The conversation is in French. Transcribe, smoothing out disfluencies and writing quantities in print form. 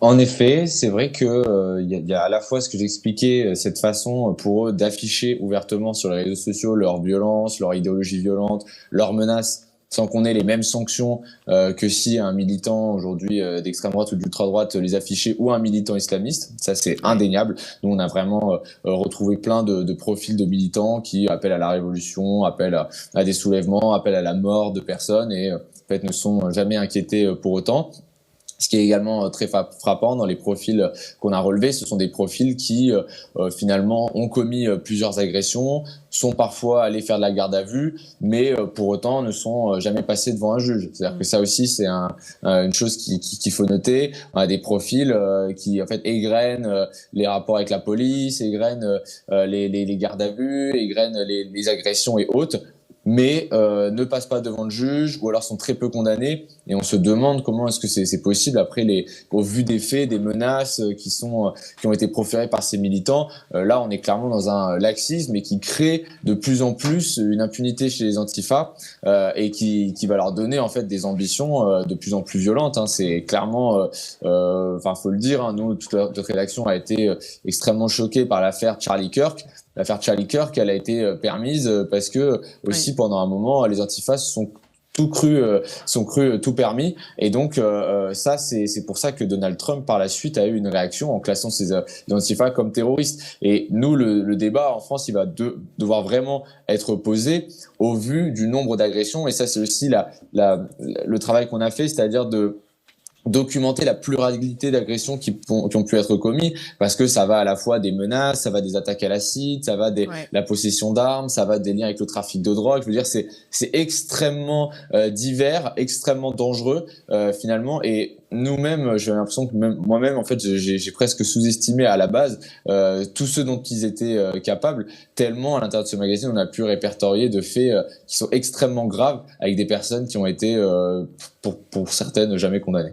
En effet, c'est vrai que, il y a à la fois ce que j'expliquais, cette façon, pour eux d'afficher ouvertement sur les réseaux sociaux leur violence, leur idéologie violente, leurs menaces, sans qu'on ait les mêmes sanctions, que si un militant aujourd'hui, d'extrême droite ou d'ultra-droite les affichait ou un militant islamiste. Ça, c'est Ouais. indéniable. Nous, on a vraiment, retrouvé plein de profils de militants qui appellent à la révolution, appellent à des soulèvements, appellent à la mort de personnes et en fait, ne sont jamais inquiétés, pour autant. Ce qui est également très frappant dans les profils qu'on a relevés, ce sont des profils qui finalement ont commis plusieurs agressions, sont parfois allés faire de la garde à vue, mais pour autant ne sont jamais passés devant un juge. C'est-à-dire que Mmh. ça aussi, c'est une chose qu'il faut noter. On a des profils qui en fait égrènent les rapports avec la police, égrènent les gardes à vue, égrènent les agressions et autres, mais ne passent pas devant le juge ou alors sont très peu condamnés. Et on se demande comment est-ce que c'est possible après au vu des faits, des menaces qui ont été proférées par ces militants. Là, on est clairement dans un laxisme et qui crée de plus en plus une impunité chez les antifas et qui va leur donner en fait des ambitions de plus en plus violentes. Hein. C'est clairement, enfin, faut le dire, hein, nous, toute notre rédaction a été extrêmement choquée par l'affaire Charlie Kirk. L'affaire Charlie Kirk, elle a été permise parce que Oui. aussi pendant un moment, les antifas sont cru tout permis. Et donc ça, c'est pour ça que Donald Trump par la suite a eu une réaction en classant ces antifas comme terroristes. Et nous, le débat en France, il va devoir vraiment être posé au vu du nombre d'agressions. Et ça, c'est aussi le travail qu'on a fait, c'est-à-dire de documenter la pluralité d'agressions qui ont pu être commises, parce que ça va à la fois des menaces, ça va des attaques à l'acide, ça va Ouais. la possession d'armes, ça va des liens avec le trafic de drogue. Je veux dire, c'est extrêmement divers, extrêmement dangereux finalement. Et nous-mêmes, j'ai l'impression que même moi-même, en fait, j'ai presque sous-estimé à la base tout ce dont ils étaient capables, tellement à l'intérieur de ce magazine, on a pu répertorier de faits qui sont extrêmement graves avec des personnes qui ont été, pour certaines, jamais condamnées.